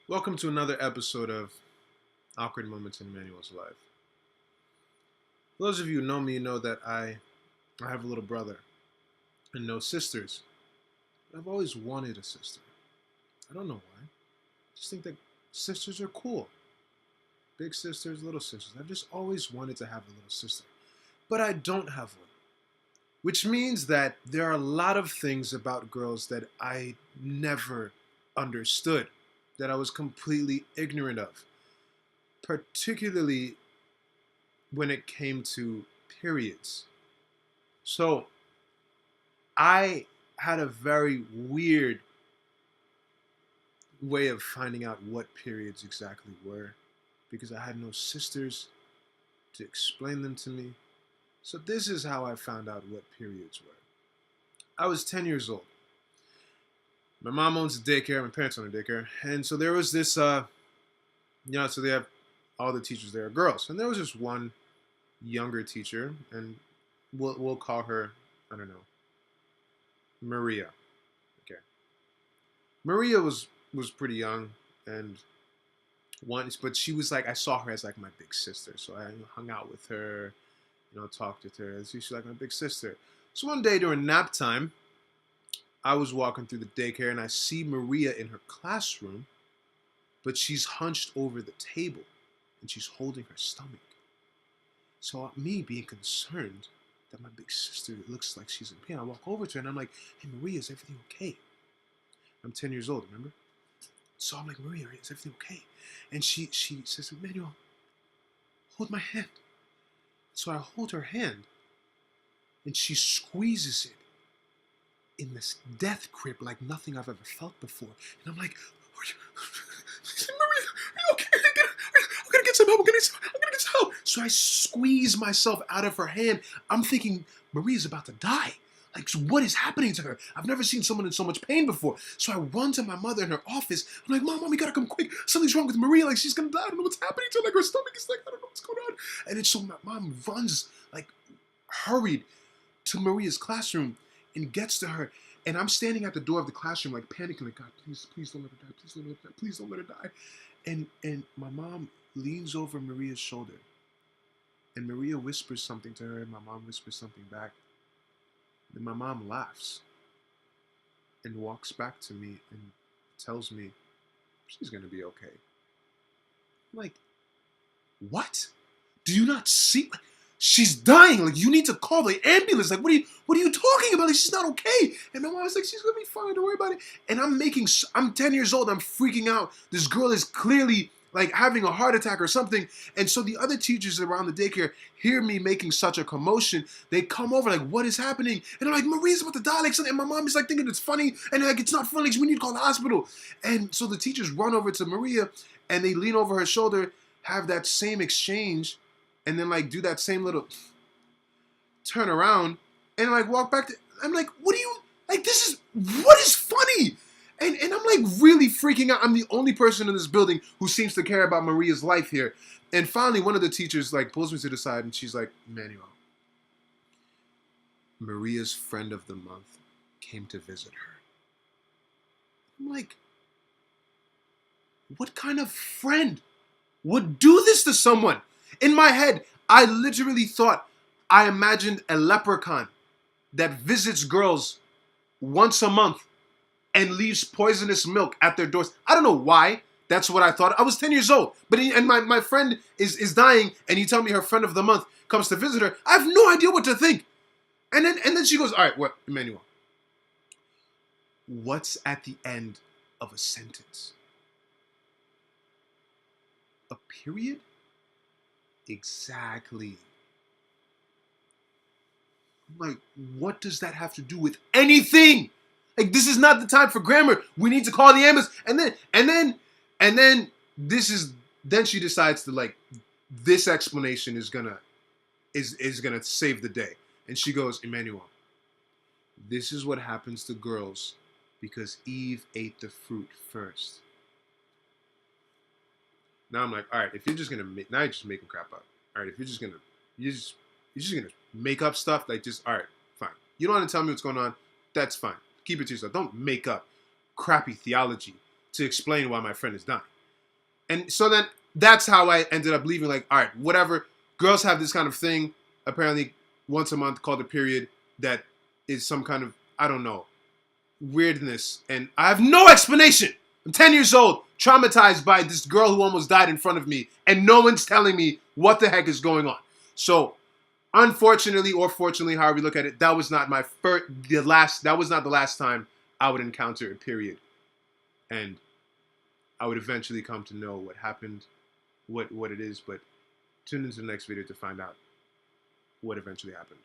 Welcome to another episode of Awkward Moments in Emmanuel's life. For those of you who know me, you know that I have a little brother and no sisters. I've always wanted a sister. I don't know why. I just think that sisters are cool. Big sisters, little sisters. I've just always wanted to have a little sister. But I don't have one. Which means that there are a lot of things about girls that I never understood, that I was completely ignorant of, particularly when it came to periods. So I had a very weird way of finding out what periods exactly were because I had no sisters to explain them to me. So this is how I found out what periods were. I was 10 years old. My mom owns a daycare, my parents own a daycare, and so there was this, so they have all the teachers there are girls, and there was this one younger teacher, and we'll call her, I don't know, Maria. Okay, Maria was pretty young, and but she was like, I saw her as like my big sister, so I hung out with her, talked with her, as she's like my big sister. So one day during nap time, I was walking through the daycare and I see Maria in her classroom, but she's hunched over the table and she's holding her stomach. So me being concerned that my big sister looks like she's in pain, I walk over to her and I'm like, hey Maria, is everything okay? I'm 10 years old, remember? So I'm like, Maria, is everything okay? And she says, Emmanuel, hold my hand. So I hold her hand and she squeezes it in this death grip like nothing I've ever felt before. And I'm like, Maria, are you okay? I'm gonna get some help. I'm gonna get some help. So I squeeze myself out of her hand. I'm thinking, Maria's about to die. Like, what is happening to her? I've never seen someone in so much pain before. So I run to my mother in her office. I'm like, Mom, we gotta come quick. Something's wrong with Maria. Like, she's gonna die. I don't know what's happening to her. Like, her stomach is like, I don't know what's going on. And then so my mom runs, like, hurried to Maria's classroom and gets to her. And I'm standing at the door of the classroom, like, panicking, like, God, please don't let her die. Please don't let her die. Please don't let her die. And my mom leans over Maria's shoulder. And Maria whispers something to her, and my mom whispers something back. Then my mom laughs and walks back to me and tells me she's going to be okay. I'm like, what? Do you not see? She's dying. Like, you need to call the ambulance. Like, what are you talking about? Like, she's not okay. And my mom was like, she's going to be fine. Don't worry about it. And I'm 10 years old. I'm freaking out. This girl is clearly like having a heart attack or something. And so the other teachers around the daycare hear me making such a commotion. They come over like, what is happening? And they're like, Maria's about to die. Like, and my mom is like thinking it's funny. And like, it's not funny. We need to call the hospital. And so the teachers run over to Maria and they lean over her shoulder, have that same exchange, and then like do that same little turn around and like walk back to, I'm like, what is funny? And I'm like really freaking out. I'm the only person in this building who seems to care about Maria's life here. And finally, one of the teachers like pulls me to the side and she's like, Emmanuel, Maria's friend of the month came to visit her. I'm like, what kind of friend would do this to someone? In my head, I literally thought, I imagined a leprechaun that visits girls once a month and leaves poisonous milk at their doors. I don't know why. That's what I thought. I was 10 years old. And my friend is dying, and you tell me her friend of the month comes to visit her. I have no idea what to think. And then she goes, all right, what, Emmanuel? What's at the end of a sentence? A period? Exactly. I'm like, what does that have to do with anything? Like, this is not the time for grammar. We need to call the ambulance. And then she decides to like, this explanation is gonna save the day. And she goes, Emmanuel, this is what happens to girls because Eve ate the fruit first. Now I'm like, all right, if you're just gonna now you're just making crap up. All right, if you're just gonna make up stuff, like just all right, fine. You don't want to tell me what's going on. That's fine. Keep it to yourself. Don't make up crappy theology to explain why my friend is dying. And so then that's how I ended up leaving. Like, all right, whatever. Girls have this kind of thing, apparently once a month called a period, that is some kind of, I don't know, weirdness. And I have no explanation. I'm 10 years old, traumatized by this girl who almost died in front of me, and no one's telling me what the heck is going on. So, unfortunately or fortunately, however you look at it, that was not that was not the last time I would encounter a period. And I would eventually come to know what happened, what it is, but tune into the next video to find out what eventually happened.